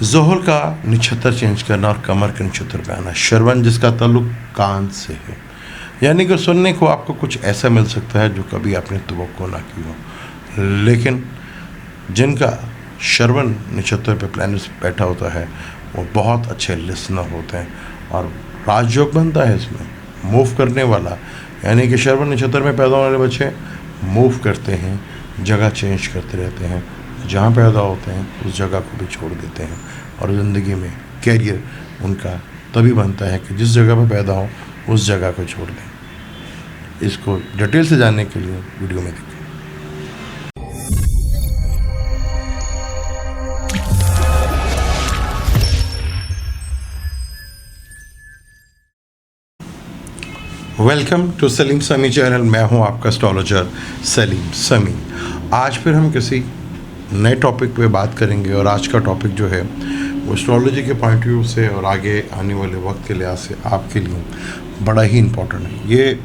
ज़ोहल का नक्षत्र चेंज करना और कमर के नक्षत्र पे आना। श्रवण जिसका ताल्लुक कान से है, यानी कि सुनने को आपको कुछ ऐसा मिल सकता है जो कभी आपने तवक्को ना की हो। लेकिन जिनका श्रवण नक्षत्र पे प्लैनेट्स बैठा होता है वो बहुत अच्छे लिसनर होते हैं और राजयोग बनता है इसमें मूव करने वाला, यानी कि श्रवण नक्षत्र में पैदा होने वाले बच्चे मूव करते हैं, जगह चेंज करते रहते हैं, जहाँ पैदा होते हैं उस जगह को भी छोड़ देते हैं और ज़िंदगी में कैरियर उनका तभी बनता है कि जिस जगह पर पैदा हो उस जगह को छोड़ दें। इसको डिटेल से जानने के लिए वीडियो में देखें। वेलकम टू सलीम समी चैनल। मैं हूं आपका एस्ट्रोलॉजर सलीम समी। आज फिर हम किसी नए टॉपिक पे बात करेंगे और आज का टॉपिक जो है वो एस्ट्रोलॉजी के पॉइंट ऑफ व्यू से और आगे आने वाले वक्त के लिहाज से आपके लिए बड़ा ही इम्पोर्टेंट है। ये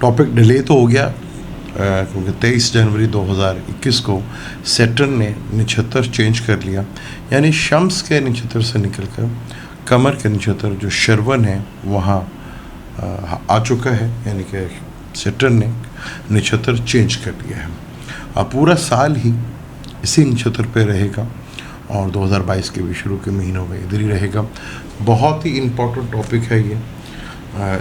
टॉपिक डिले तो हो गया क्योंकि 23 जनवरी 2021 को सैटर्न ने नक्षत्र चेंज कर लिया, यानी शम्स के नक्षत्र से निकलकर कमर के नक्षत्र जो श्रवण है वहाँ आ चुका है, यानी कि सैटर्न ने नक्षत्र चेंज कर लिया है। अब पूरा साल ही इसी नक्षत्र पे रहेगा और 2022 के भी शुरू के महीनों में इधर ही रहेगा। बहुत ही इम्पोर्टेंट टॉपिक है ये।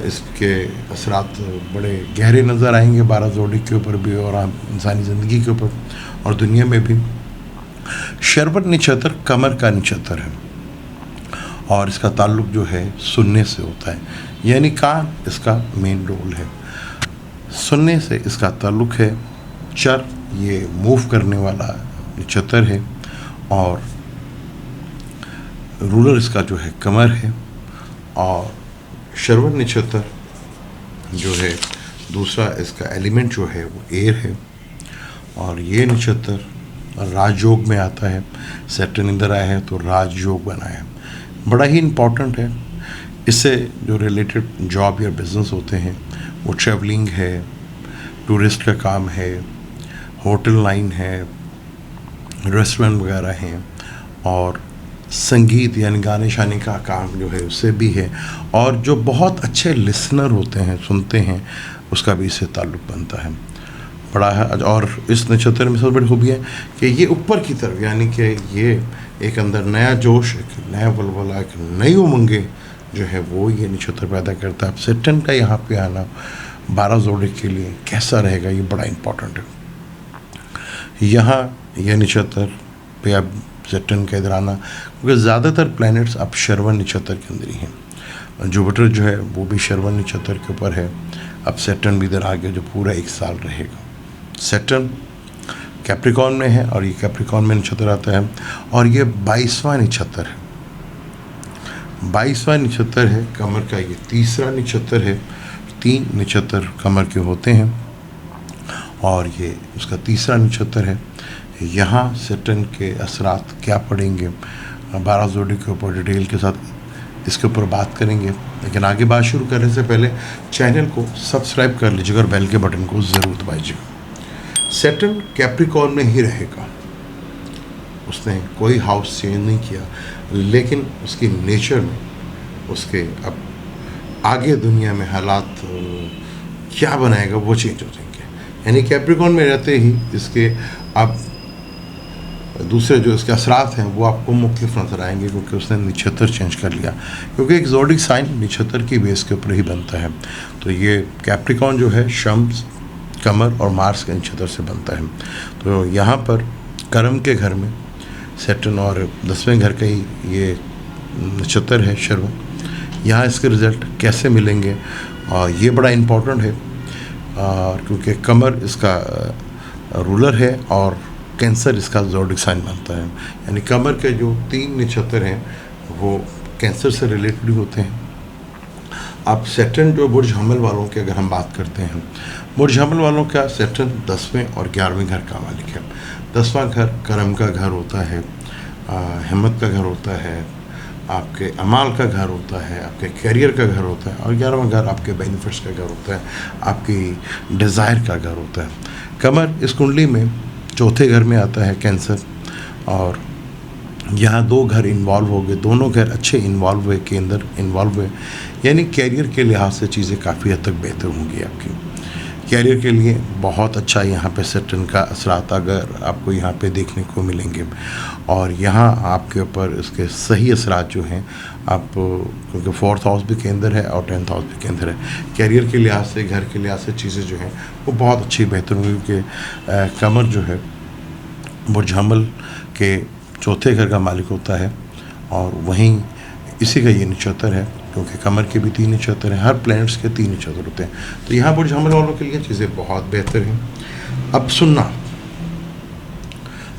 इसके असरात बड़े गहरे नज़र आएंगे 12 जोड़ी के ऊपर भी और इंसानी ज़िंदगी के ऊपर और दुनिया में भी। श्रवण नक्षत्र कमर का नक्षत्र है और इसका ताल्लुक जो है सुनने से होता है, यानी कान इसका मेन रोल है। सुनने से इसका ताल्लुक है। चर ये मूव करने वाला नक्षत्र है और रूलर इसका जो है कमर है। और श्रवण नक्षत्र जो है दूसरा इसका एलिमेंट जो है वो एयर है और ये नक्षत्र राजयोग में आता है। सैटर्न इधर आया है तो राजयोग बना है, बड़ा ही इम्पोर्टेंट है। इससे जो रिलेटेड जॉब या बिजनेस होते हैं वो ट्रैवलिंग है, टूरिस्ट का काम है, होटल लाइन है, रेस्टोरेंट वगैरह हैं और संगीत यानी गाने शाने का काम जो है उससे भी है। और जो बहुत अच्छे लिसनर होते हैं, सुनते हैं, उसका भी इससे ताल्लुक़ बनता है, बड़ा है। और इस नक्षत्र में सबसे बड़ी खूबी है कि ये ऊपर की तरफ, यानी कि ये एक अंदर नया जोश, एक नया वलवला, एक नई उमंगे जो है वो ये नक्षत्र पैदा करता है। अब सैटर्न का यहाँ पे आना 12 जोड़े के लिए कैसा रहेगा ये बड़ा इम्पोर्टेंट है। यहाँ यह नक्षत्र पे अब सैटर्न का इधर आना, क्योंकि ज़्यादातर प्लैनेट्स अब श्रवण नक्षत्र के अंदर ही हैं। जुपिटर जो है वो भी श्रवण नक्षत्र के ऊपर है। अब सैटर्न भी इधर आ गया जो पूरा 1 साल रहेगा। सैटर्न कैप्रिकॉर्न में है और ये कैप्रिकॉर्न में नक्षत्र आता है और ये 22वां नक्षत्र है। 22वां नक्षत्र है कमर का, ये तीसरा नक्षत्र है। 3 नक्षत्र कमर के होते हैं और ये उसका तीसरा नक्षत्र है। यहाँ सैटर्न के असरात क्या पड़ेंगे 12 जोड़ी के ऊपर डिटेल के साथ इसके ऊपर बात करेंगे। लेकिन आगे बात शुरू करने से पहले चैनल को सब्सक्राइब कर लीजिएगा और बेल के बटन को ज़रूर दबाइएगा। सैटर्न कैप्रिकॉर्न में ही रहेगा, उसने कोई हाउस चेंज नहीं किया, लेकिन उसकी नेचर में उसके अब आगे दुनिया में हालात क्या बनाएगा वो चेंज हो जाएंगे। यानी कैप्रिकॉर्न में रहते ही इसके अब दूसरे जो इसके असरात हैं वो आपको मुख्तलिफ नजर आएंगे, क्योंकि उसने नक्षत्र चेंज कर लिया। क्योंकि एक ज़ोडिक साइन नक्षत्र की बेस के ऊपर ही बनता है। तो ये कैप्रिकॉर्न जो है शम्स, कमर और मार्स के नक्षत्र से बनता है। तो यहाँ पर कर्म के घर में सैटर्न और 10वें घर का ही ये नक्षत्र है श्रवण। यहाँ इसके रिज़ल्ट कैसे मिलेंगे और ये बड़ा इम्पोर्टेंट है क्योंकि कमर इसका रूलर है और कैंसर इसका ज़ोडिक साइन बनता है। यानी कमर के जो 3 नक्षत्र हैं वो कैंसर से रिलेटेड होते हैं। अब सैटर्न जो बुर्ज हमल वालों की अगर हम बात करते हैं, बुर्ज हमल वालों का सैटर्न 10वें और 11वें घर का मालिक है। 10वां घर कर्म का घर होता है, हिम्मत का घर होता है, आपके अमाल का घर होता है, आपके करियर का घर होता है। और 11वां घर आपके बेनिफिट्स का घर होता है, आपकी डिज़ायर का घर होता है। कमर इस कुंडली में 4थे घर में आता है कैंसर और यहाँ 2 घर इन्वॉल्व हो गए, दोनों घर अच्छे इन्वॉल्व हुए के अंदर इन्वॉल्व हुए, यानी कैरियर के लिहाज से चीज़ें काफ़ी हद तक बेहतर होंगी आपकी। कैरियर के लिए बहुत अच्छा यहाँ पे सैटर्न का असरात अगर आपको यहाँ पे देखने को मिलेंगे, और यहाँ आपके ऊपर इसके सही असरात जो हैं आप, क्योंकि 4th हाउस भी के अंदर है और 10th हाउस भी के अंदर है, कैरियर के लिहाज से, घर के लिहाज से चीज़ें जो हैं वो बहुत अच्छी बेहतर होंगी, क्योंकि कमर जो है बुर्ज हमल के चौथे घर का मालिक होता है, और वहीं इसी का ये नक्षत्र है, क्योंकि कमर के भी 3 नक्षत्र हैं, हर प्लैनेट्स के 3 नक्षत्र होते हैं। तो यहाँ बुर्ज हमल वालों के लिए चीज़ें बहुत बेहतर हैं। अब सुनना,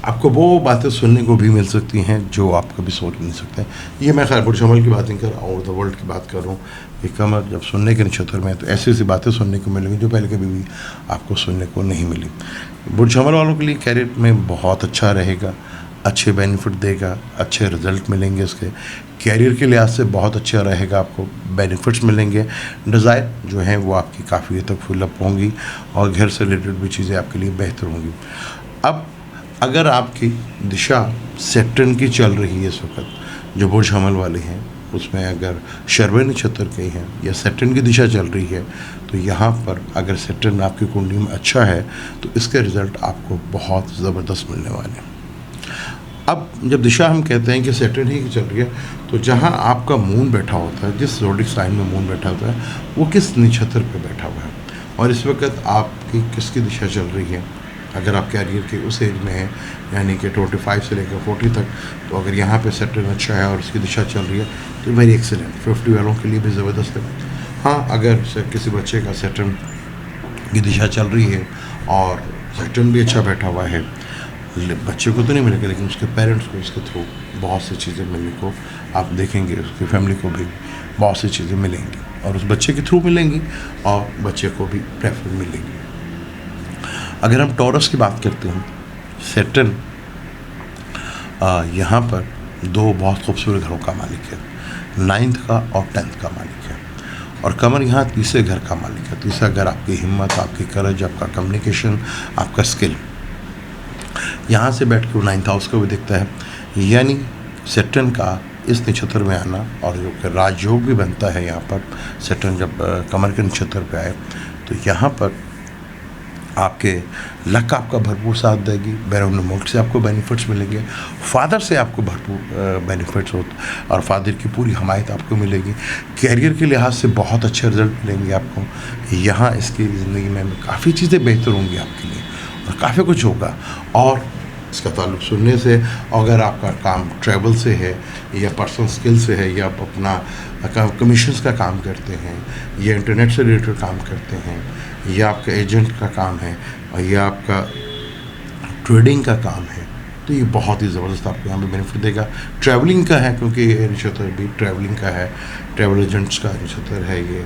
आपको वो बातें सुनने को भी मिल सकती हैं जो आप कभी सोच नहीं सकते। ये मैं खैर बुर्ज हमल की बात नहीं कर रहा हूँ, द वर्ल्ड की बात कर रहा हूँ कि कमर जब सुनने के नक्षत्र में है तो ऐसी ऐसी बातें सुनने को मिलेंगी जो पहले कभी भी आपको सुनने को नहीं मिली। बुर्ज हमल वालों के लिए कैरियर में बहुत अच्छा रहेगा, अच्छे बेनिफिट देगा, अच्छे रिजल्ट मिलेंगे इसके। कैरियर के लिहाज से बहुत अच्छा रहेगा, आपको बेनिफिट्स मिलेंगे, डिज़ायर जो हैं वो आपकी काफ़ी हद तक फुलअप होंगी, और घर से रिलेटेड भी चीज़ें आपके लिए बेहतर होंगी। अब अगर आपकी दिशा सैटर्न की चल रही है इस वक्त, जो बुर्ज हमल वाले हैं उसमें अगर शर्व नक्षत्र के हैं या सैटर्न की दिशा चल रही है, तो यहाँ पर अगर सैटर्न आपकी कुंडली में अच्छा है तो इसके रिज़ल्ट आपको बहुत ज़बरदस्त मिलने वाले हैं। अब जब दिशा हम कहते हैं कि सैटर्न ही की चल रही है, तो जहाँ आपका मून बैठा होता है, जिस ज़ोडिक साइन में मून बैठा होता है, वो किस नक्षत्र पे बैठा हुआ है, और इस वक्त आपकी किसकी दिशा चल रही है। अगर आप कैरियर के उस एज में हैं, यानी कि 25 से लेकर 40 तक, तो अगर यहाँ पे सैटर्न अच्छा है और उसकी दिशा चल रही है तो वेरी एक्सीलेंट, 50 वालों के लिए भी ज़बरदस्त है। हाँ, अगर किसी बच्चे का सैटर्न की दिशा चल रही है और सैटर्न भी अच्छा बैठा हुआ है, बच्चे को तो नहीं मिलेगा लेकिन उसके पेरेंट्स को इसके थ्रू बहुत सी चीज़ें मिलने को आप देखेंगे, उसकी फैमिली को भी बहुत सी चीज़ें मिलेंगी, और उस बच्चे के थ्रू मिलेंगी और बच्चे को भी प्रेफर मिलेंगी। अगर हम टॉरस की बात करते हैं, सैटर्न यहाँ पर 2 बहुत खूबसूरत घरों का मालिक है, 9th का और 10th का मालिक है, और कमर यहाँ तीसरे घर का मालिक है। तीसरा घर आपकी हिम्मत, आपकी करज, आपका कम्युनिकेशन, आपका स्किल, यहाँ से बैठ के वो 9th हाउस को भी दिखता है, यानी सैटर्न का इस नक्षत्र में आना, और जो कि राजयोग भी बनता है यहाँ पर सैटर्न जब कमर के नक्षत्र पे आए, तो यहाँ पर आपके लक आपका भरपूर साथ देगी, बैरून मुल्क से आपको बेनिफिट्स मिलेंगे, फादर से आपको भरपूर बेनिफिट्स होते, और फादर की पूरी हमायत आपको मिलेगी। कैरियर के लिहाज से बहुत अच्छे रिजल्ट मिलेंगे आपको यहाँ, इसकी ज़िंदगी में काफ़ी चीज़ें बेहतर होंगी आपके लिए, और काफ़ी कुछ होगा। और इसका ताल्लुक सुनने से, अगर आपका काम ट्रैवल से है या पर्सनल स्किल से है, या आप अपना कमीशंस का काम करते हैं, या इंटरनेट से रिलेटेड काम करते हैं, या आपका एजेंट का काम है, और या आपका ट्रेडिंग का काम है, तो ये बहुत ही ज़बरदस्त आपको यहाँ पे बेनिफिट देगा। ट्रैवलिंग का है, क्योंकि ये नक्षत्र भी ट्रैवलिंग का है, ट्रैवल एजेंट्स का नक्षत्र है, ये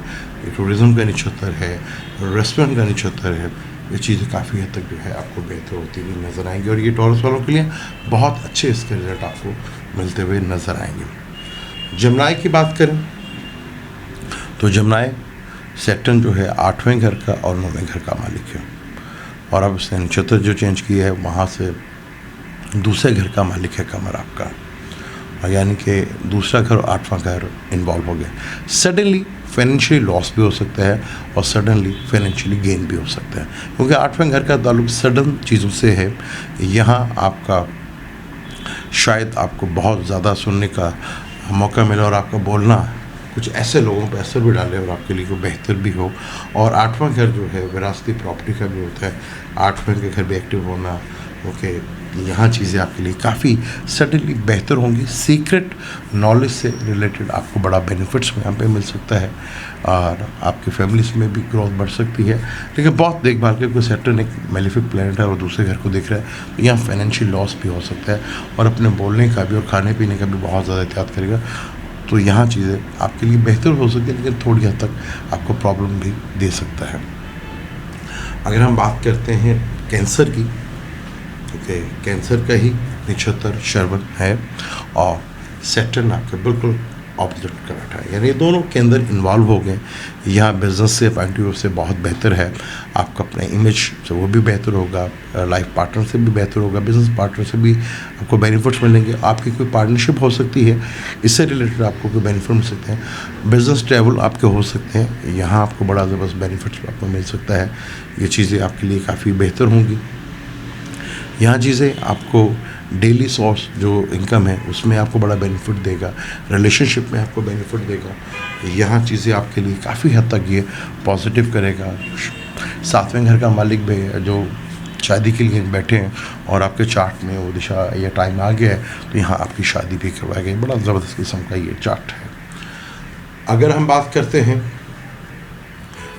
टूरिज़्म का नक्षत्र है, रेस्टोरेंट का नक्षत्र है। ये चीज़ें काफ़ी हद तक जो है आपको बेहतर होती हुई नज़र आएंगी, और ये टॉरस वालों के लिए बहुत अच्छे इसके रिजल्ट आपको मिलते हुए नज़र आएंगे। जमनाई की बात करें तो जमनाई सैटर्न जो है 8वें घर का और 9वें घर का मालिक है, और अब उसने नक्षत्र जो चेंज किया है वहाँ से दूसरे घर का मालिक है कमर आपका, और यानी कि दूसरा घर और 8वां घर इन्वॉल्व हो गया। सडनली फाइनेंशियली लॉस भी हो सकता है और सडनली फाइनेंशियली गेन भी हो सकता है, क्योंकि 8वें घर का ताल्लुक सडन चीज़ों से है। यहाँ आपका शायद आपको बहुत ज़्यादा सुनने का मौका मिला, और आपका बोलना कुछ ऐसे लोगों पर असर भी डाले और आपके लिए को बेहतर भी हो। और 8वां घर जो है विरासती प्रॉपर्टी का भी होता है, 8वें के घर भी एक्टिव होना, ओके, यहाँ चीज़ें आपके लिए काफ़ी सडनली बेहतर होंगी। सीक्रेट नॉलेज से रिलेटेड आपको बड़ा बेनिफिट्स यहाँ पे मिल सकता है, और आपकी फैमिलीज में भी ग्रोथ बढ़ सकती है। लेकिन बहुत देखभाल के, कोई सैटर्न एक मेलिफिक प्लैनेट है और दूसरे घर को देख रहा है, तो यहाँ फाइनेंशियल लॉस भी हो सकता है, और अपने बोलने का भी और खाने पीने का भी बहुत ज़्यादा एहतियात करेगा। तो यहाँ चीज़ें आपके लिए बेहतर हो सकती है, लेकिन थोड़ी हद तक आपको प्रॉब्लम भी दे सकता है। अगर हम बात करते हैं कैंसर की, ओके, कैंसर का ही नक्षत्र शर्वण है, और सैटर्न आपके बिल्कुल ऑपोजिट का बैठा है, यानी दोनों के अंदर इन्वॉल्व हो गए। यहाँ बिजनेस से पॉइंट ऑफ व्यू से बहुत बेहतर है, आपका अपना इमेज से वो भी बेहतर होगा, लाइफ पार्टनर से भी बेहतर होगा, बिजनेस पार्टनर से भी आपको बेनिफिट्स मिलेंगे। आपकी कोई पार्टनरशिप हो सकती है, इससे रिलेटेड आपको कोई बेनिफिट मिल सकते हैं। बिजनेस ट्रैवल आपके हो सकते हैं, यहाँ आपको बड़ा ज़बरदस्त बेनिफिट्स आपको मिल सकता है। ये चीज़ें आपके लिए काफ़ी बेहतर होंगी। यहाँ चीज़ें आपको डेली सोर्स जो इनकम है उसमें आपको बड़ा बेनिफिट देगा, रिलेशनशिप में आपको बेनिफिट देगा। यहाँ चीज़ें आपके लिए काफ़ी हद तक ये पॉजिटिव करेगा। सातवें घर का मालिक भी है जो शादी के लिए बैठे हैं और आपके चार्ट में वो दिशा या टाइम आ गया है, तो यहाँ आपकी शादी भी करवाई गई। बड़ा ज़बरदस्त किस्म का ये चार्ट है। अगर हम बात करते हैं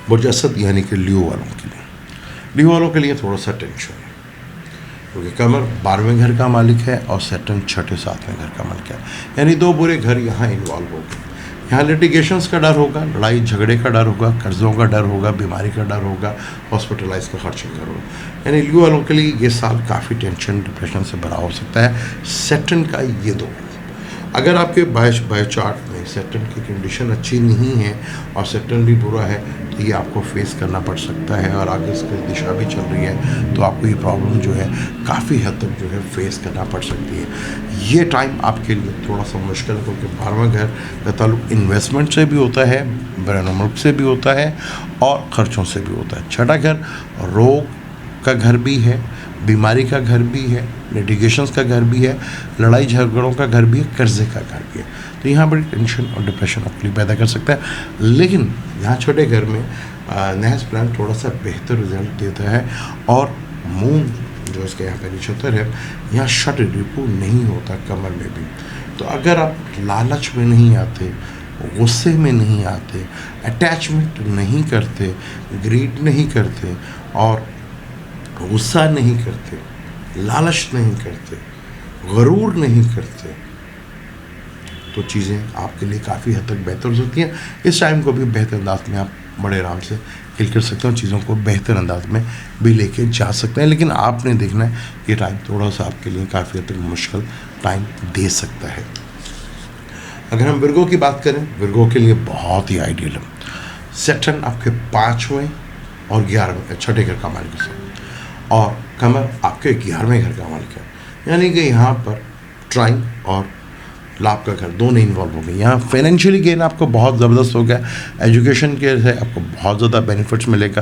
बुर्ज असद यानी कि लियो वालों के लिए, लियो वालों के लिए थोड़ा सा टेंशन है, क्योंकि कमर 12वें घर का मालिक है और सैटर्न 6ठे 7वें घर का मालिक है, यानी दो बुरे घर यहाँ इन्वॉल्व हो गए। यहाँ लिटिगेशंस का डर होगा, लड़ाई झगड़े का डर होगा, कर्ज़ों का डर होगा, बीमारी का डर होगा, हॉस्पिटलाइज का खर्चे का होगा। यानी लियो वालों के लिए ये साल काफ़ी टेंशन डिप्रेशन से भरा हो सकता है। सैटर्न का ये दो, अगर आपके बाय चार्ट में सैटर्न की कंडीशन अच्छी नहीं है और सैटर्न भी बुरा है, तो ये आपको फेस करना पड़ सकता है। और आगे इसकी दिशा भी चल रही है, तो आपको ये प्रॉब्लम जो है काफ़ी हद तक जो है फेस करना पड़ सकती है। ये टाइम आपके लिए थोड़ा सा मुश्किल है, क्योंकि 12वां घर का ताल्लुक इन्वेस्टमेंट से भी होता है, मुल्क से भी होता है और ख़र्चों से भी होता है। 6ठा घर रोग का घर भी है, बीमारी का घर भी है, लिटिगेशंस का घर भी है, लड़ाई झगड़ों का घर भी है, कर्जे का घर भी है। तो यहाँ बड़ी टेंशन और डिप्रेशन आपके लिए पैदा कर सकता है। लेकिन यहाँ छोटे घर में नहज प्लान थोड़ा सा बेहतर रिजल्ट देता है। और मून जो इसके यहाँ पे नक्षत्र है, यहाँ षट रिपु नहीं होता कमर में भी। तो अगर आप लालच में नहीं आते, गुस्से में नहीं आते, अटैचमेंट नहीं करते, ग्रीड नहीं करते और गुस्सा नहीं करते, लालच नहीं करते, गरूर नहीं करते, तो चीज़ें आपके लिए काफ़ी हद तक बेहतर हो सकती हैं। इस टाइम को भी बेहतर अंदाज में आप बड़े आराम से किल कर सकते हैं, चीज़ों को बेहतर अंदाज में भी लेके जा सकते हैं। लेकिन आपने देखना है ये टाइम थोड़ा सा आपके लिए काफ़ी हद तक मुश्किल टाइम दे सकता है। अगर हम विर्गो की बात करें, विर्गो के लिए बहुत ही आइडियल है। सैटर्न आपके 5वें और 11वें 6ठे घर का मालिक है और कमर आपके 11वें घर का मालिक है, यानी कि यहाँ पर ट्राइंग और लाभ का घर दोनों इन्वॉल्व हो गए। यहाँ फाइनेंशियली गेन आपको बहुत ज़बरदस्त हो गया, एजुकेशन के से आपको बहुत ज़्यादा बेनिफिट्स मिलेगा,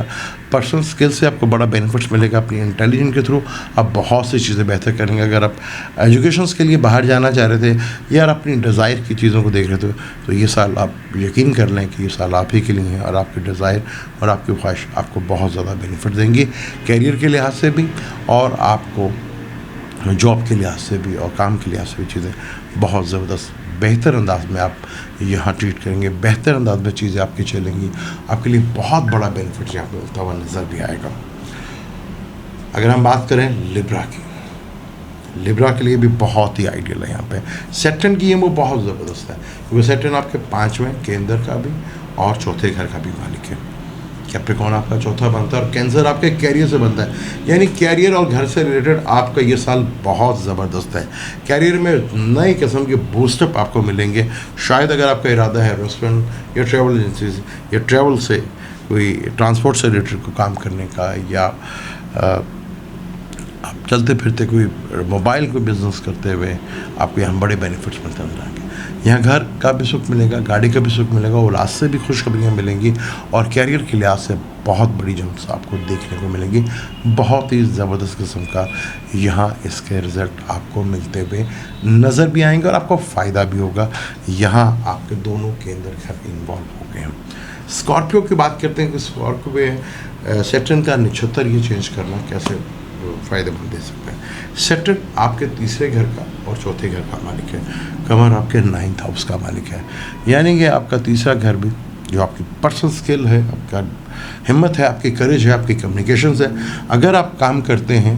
पर्सनल स्किल से आपको बड़ा बेनिफिट्स मिलेगा, अपनी इंटेलिजेंस के थ्रू आप बहुत सी चीज़ें बेहतर करेंगे। अगर आप एजुकेशन के लिए बाहर जाना चाह रहे थे या अपनी डिज़ायर की चीज़ों को देख रहे थे, तो ये साल आप यकीन कर लें कि ये साल आप ही के लिए है और आपकी डिज़ायर और आपकी ख्वाहिश आपको बहुत ज़्यादा बेनिफिट देंगी, कैरियर के लिहाज से भी और आपको जॉब के लिहाज से भी और काम के लिहाज से भी चीज़ें बहुत ज़बरदस्त बेहतर अंदाज में आप यहाँ ट्रीट करेंगे, बेहतर अंदाज में चीज़ें आपकी चलेंगी, आपके लिए बहुत बड़ा बेनिफिट यहाँ पे होता हुआ नज़र भी आएगा। अगर हम बात करें लिब्रा की, लिब्रा के लिए भी बहुत ही आइडियल है। यहाँ पे सैटर्न की ये वो बहुत ज़बरदस्त है, क्योंकि सैटर्न आपके 5वें केंद्र का भी और चौथे घर का भी मालिक है। कैप्रिकॉर्न आपका चौथा बनता है और कैंसर आपके कैरियर से बनता है, यानी कैरियर और घर से रिलेटेड आपका ये साल बहुत ज़बरदस्त है। कैरियर में नई किस्म के बूस्टअप आपको मिलेंगे। शायद अगर आपका इरादा है रेस्टोरेंट या ट्रैवल एजेंसीज या ट्रैवल से कोई ट्रांसपोर्ट से रिलेटेड को काम करने का, या आप चलते फिरते कोई मोबाइल को बिज़नेस करते हुए आपको यहाँ बड़े बेनिफिट्स मिलते नजर आएंगे। यहाँ घर का भी सुख मिलेगा, गाड़ी का भी सुख मिलेगा, औलाद से भी खुशखबरियाँ मिलेंगी और कैरियर के लिहाज से बहुत बड़ी जंप्स आपको देखने को मिलेंगी। बहुत ही ज़बरदस्त किस्म का यहाँ इसके रिज़ल्ट आपको मिलते हुए नज़र भी आएंगे और आपको फ़ायदा भी होगा। यहाँ आपके दोनों केंद्र घर इन्वॉल्व हो गए हैं। स्कॉर्पियो की बात करते हैं कि स्कॉर्पियो में सैटर्न का नक्षत्र ये चेंज करना कैसे फ़ायदेमंद दे सकता है। सैटर्न आपके तीसरे घर का और चौथे घर का मालिक है, कमर आपके 9th हाउस का मालिक है, यानी कि आपका तीसरा घर भी जो आपकी पर्सनल स्किल है, आपका हिम्मत है, आपकी करेज है, आपकी कम्युनिकेशंस है। अगर आप काम करते हैं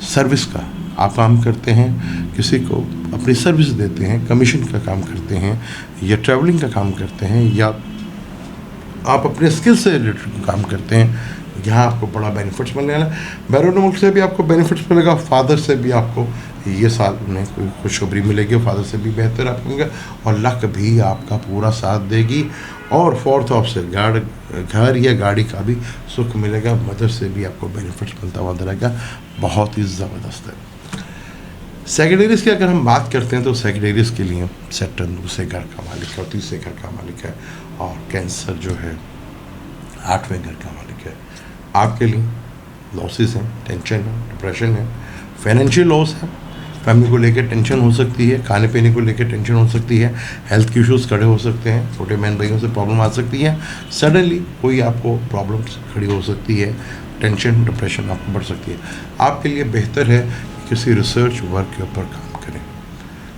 सर्विस का, आप काम करते हैं किसी को अपनी सर्विस देते हैं, कमीशन का काम करते हैं या ट्रैवलिंग का काम करते हैं या आप अपने स्किल से रिलेटेड काम करते हैं, यहाँ आपको बड़ा बेनिफिट्स मिलने वाला है। बैरून मुल्क से भी आपको बेनिफिट्स मिलेगा, फादर से भी आपको ये साल में कोई खुशखबरी मिलेगी, फादर से भी बेहतर आप होंगे, और लक भी आपका पूरा साथ देगी। और फोर्थ हाउस से घर या गाड़ी का भी सुख मिलेगा, मदर से भी आपको बेनिफिट्स मिलता हुआ रहेगा, बहुत ही ज़बरदस्त है। सेकेंडरीज की अगर हम बात करते हैं तो सेकेंडरीज के लिए सैटर्न दूसरे घर का मालिक है और तीसरे घर का मालिक है, और कैंसर जो है 8वें घर का मालिक है। आपके लिए लॉसेस हैं, टेंशन है, डिप्रेशन है, फाइनेंशियल लॉस है, फैमिली को लेकर टेंशन हो सकती है, खाने पीने को लेकर टेंशन हो सकती है, हेल्थ के इश्यूज़ खड़े हो सकते हैं, छोटे बहन भाइयों से प्रॉब्लम आ सकती है, सडनली कोई आपको प्रॉब्लम्स खड़ी हो सकती है, टेंशन डिप्रेशन आपको बढ़ सकती है। आपके लिए बेहतर है कि किसी रिसर्च वर्क के ऊपर काम करें।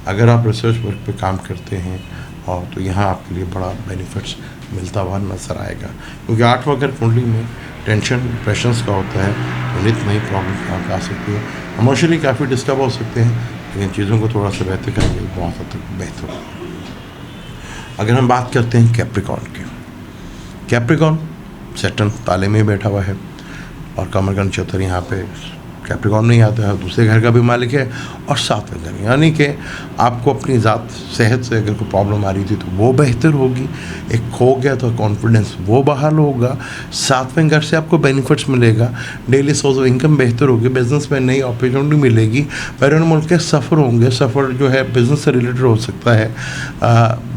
अगर आप रिसर्च वर्क पे काम करते हैं और तो यहाँ आपके लिए बड़ा बेनिफिट्स मिलता हुआ नज़र आएगा, क्योंकि 8वां घर कुंडली में टेंशन डिप्रेशंस का होता है, तो नित नई प्रॉब्लम यहाँ आ सकती है, इमोशनली काफ़ी डिस्टर्ब हो सकते हैं, लेकिन चीज़ों को थोड़ा सा बेहतर करेंगे बहुत हद तक बेहतर होगा। अगर हम बात करते हैं कैप्रिकॉर्न की, कैप्रिकॉर्न सैटर्न ताले में बैठा हुआ है और कमर का नक्षत्र यहाँ पे कैप्रिकॉर्न नहीं आता है, दूसरे घर का भी मालिक है और 7वें घर, यानी कि आपको अपनी ज़ात सेहत से अगर कोई प्रॉब्लम आ रही थी तो वो बेहतर होगी, एक खो गया तो कॉन्फिडेंस वो बहाल होगा, 7वें घर से आपको बेनिफिट्स मिलेगा, डेली सोर्स ऑफ इनकम बेहतर होगी, बिजनेस में नई अपॉर्चुनिटी मिलेगी, बैरून मुल्क के सफ़र होंगे, सफ़र जो है बिज़नेस से रिलेटेड हो सकता है,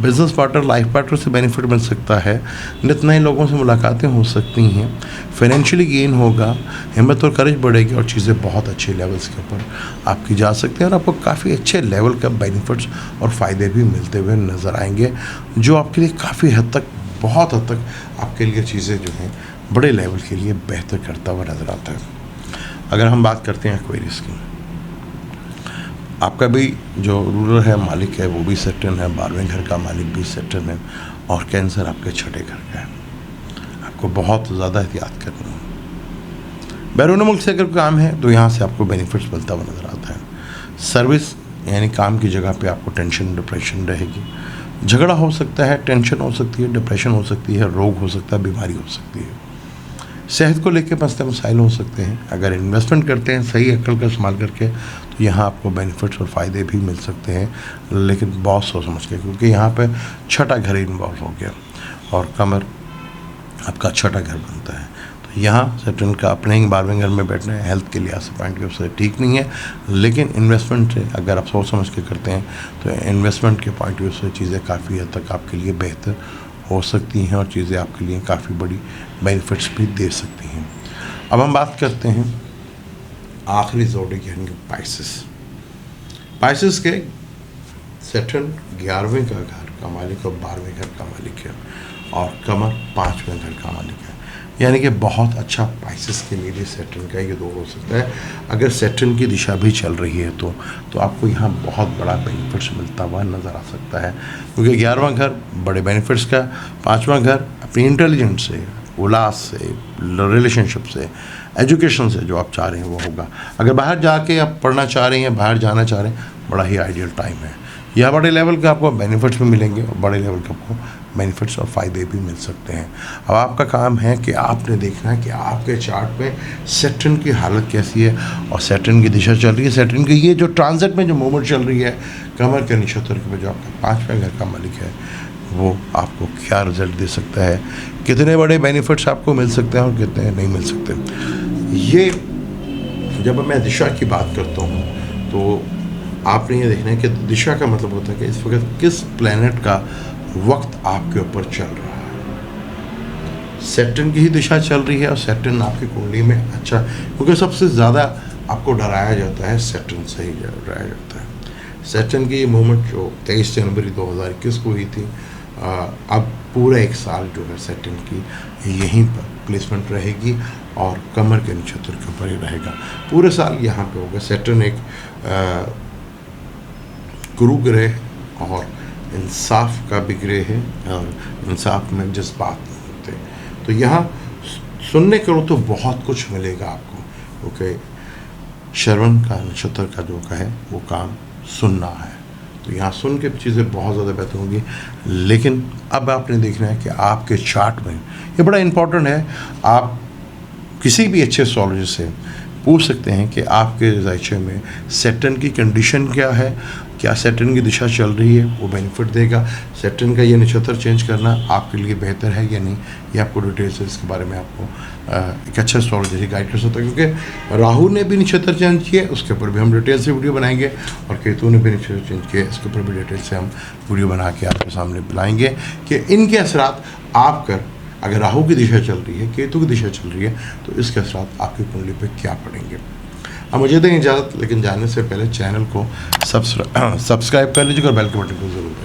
बिज़नेस पार्टनर लाइफ पार्टनर से बेनिफिट मिल सकता है, नित नए लोगों से मुलाकातें हो सकती हैं, फाइनेंशियली गेन होगा, हिम्मत और करेज बढ़ेगी और चीज़ें बहुत अच्छे लेवल्स के ऊपर आपकी जा सकते हैं और आपको काफ़ी अच्छे लेवल का बेनिफिट्स और फ़ायदे भी मिलते हुए नज़र आएंगे, जो आपके लिए काफ़ी हद तक बहुत हद तक आपके लिए चीज़ें जो हैं बड़े लेवल के लिए बेहतर करता हुआ नज़र आता है। अगर हम बात करते हैं एक्वेरियस की, आपका भी जो रूलर है मालिक है वो भी सैटर्न है, 12वें घर का मालिक भी सैटर्न है और कैंसर आपके 6ठे घर का है। आपको बहुत ज़्यादा एहतियात करनी है। बैरून मुल्क से अगर काम है तो यहाँ से आपको बेनिफिट्स मिलता हुआ नज़र आता है। सर्विस यानी काम की जगह पे आपको टेंशन डिप्रेशन रहेगी, झगड़ा हो सकता है, टेंशन हो सकती है, डिप्रेशन हो सकती है, रोग हो सकता है, बीमारी हो सकती है, सेहत को लेकर मसले मसाइल हो सकते हैं। अगर इन्वेस्टमेंट करते हैं सही अक्ल का इस्तेमाल करके तो यहाँ आपको बेनिफिट्स और फ़ायदे भी मिल सकते हैं, लेकिन बहुत सोच समझ के, क्योंकि यहाँ पे 6ठा घर इन्वॉल्व हो गया और कमर आपका 6ठा घर बनता है। तो यहाँ सैटर्न का अपने ही 12वें घर में बैठना है, हेल्थ के लिहाज से पॉइंट ऑफ व्यू से ठीक नहीं है, लेकिन इन्वेस्टमेंट से अगर आप सोच समझ के करते हैं तो इन्वेस्टमेंट के पॉइंट ऑफ व्यू से चीज़ें काफ़ी हद तक आपके लिए बेहतर हो सकती हैं और चीज़ें आपके लिए काफ़ी बड़ी बेनिफिट्स भी दे सकती हैं। अब हम बात करते हैं आखिरी जोड़े यानी पाइसेस। पाइसेस के सैटर्न 11वें का घर का मालिक और 12वें घर का मालिक है और कमर 5वें घर का मालिक है, यानी कि बहुत अच्छा पाइसेस के लिए सैटर्न का ये दौर हो सकता है। अगर सैटर्न की दिशा भी चल रही है तो आपको यहाँ बहुत बड़ा बेनिफिट्स मिलता हुआ नज़र आ सकता है, क्योंकि 11वां घर बड़े बेनिफिट्स का, 5वां घर अपनी इंटेलिजेंस से, उल्लास से, रिलेशनशिप से, एजुकेशन से जो आप चाह रहे हैं वो होगा। अगर बाहर जाके आप पढ़ना चाह रहे हैं, बाहर जाना चाह रहे हैं, बड़ा ही आइडियल टाइम है। यह बड़े लेवल के आपको बेनिफिट्स भी मिलेंगे और बड़े लेवल के आपको बेनिफिट्स और फ़ायदे भी मिल सकते हैं। अब आपका काम है कि आपने देखना है कि आपके चार्ट में सैटर्न की हालत कैसी है और सैटर्न की दिशा चल रही है, सैटर्न की ये जो ट्रांजिट में जो मूवमेंट चल रही है कमर के नक्षत्र के जो आपका 5वें घर का मालिक है वो आपको क्या रिजल्ट दे सकता है, कितने बड़े बेनिफिट्स आपको मिल सकते हैं और कितने नहीं मिल सकते। ये जब मैं दिशा की बात करता हूँ तो आपने ये देखना है कि दिशा का मतलब होता है कि इस वक्त किस प्लैनेट का वक्त आपके ऊपर चल रहा है। सैटर्न की ही दिशा चल रही है और सैटर्न आपकी कुंडली में अच्छा, क्योंकि सबसे ज़्यादा आपको डराया जाता है सैटर्न से ही डराया जाता है। सैटर्न की ये मूवमेंट जो 23 जनवरी 2021 को हुई थी, अब पूरा एक साल जो है सैटर्न की यहीं पर प्लेसमेंट रहेगी और कमर के नक्षत्र के ऊपर ही रहेगा पूरे साल यहाँ पे होगा। सैटर्न एक गुरु ग्रह और इंसाफ का भी ग्रह है और इंसाफ में जज्बात नहीं होते, तो यहाँ सुनने करो तो बहुत कुछ मिलेगा आपको, क्योंकि श्रवण का नक्षत्र का जो का है वो काम सुनना है, तो यहाँ सुन के चीज़ें बहुत ज़्यादा बेहतर होंगी। लेकिन अब आपने देखना है कि आपके चार्ट में ये बड़ा इम्पोर्टेंट है, आप किसी भी अच्छे एस्ट्रोलॉजिस्ट से पूछ सकते हैं कि आपके जायचे में सैटर्न की कंडीशन क्या है, क्या सैटर्न की दिशा चल रही है, वो बेनिफिट देगा। सैटर्न का ये नक्षत्र चेंज करना आपके लिए बेहतर है या नहीं, ये आपको डिटेल से इसके बारे में आपको एक अच्छा एस्ट्रोलॉजी गाइड कर सकता है। क्योंकि राहु ने भी नक्षत्र चेंज किया, उसके ऊपर भी हम डिटेल से वीडियो बनाएंगे, और केतु ने भी नक्षत्र चेंज किया, इसके ऊपर भी डिटेल से हम वीडियो बना के आपके सामने बुलाएंगे कि इनके असरात आप कर, अगर राहु की दिशा चल रही है, केतु की दिशा चल रही है, तो इसके असरात आपकी कुंडली पे क्या पड़ेंगे। अब मुझे दें इजाज़त, लेकिन जाने से पहले चैनल को सब्सक्राइब कर लीजिएगा और बेल के बटन को ज़रूर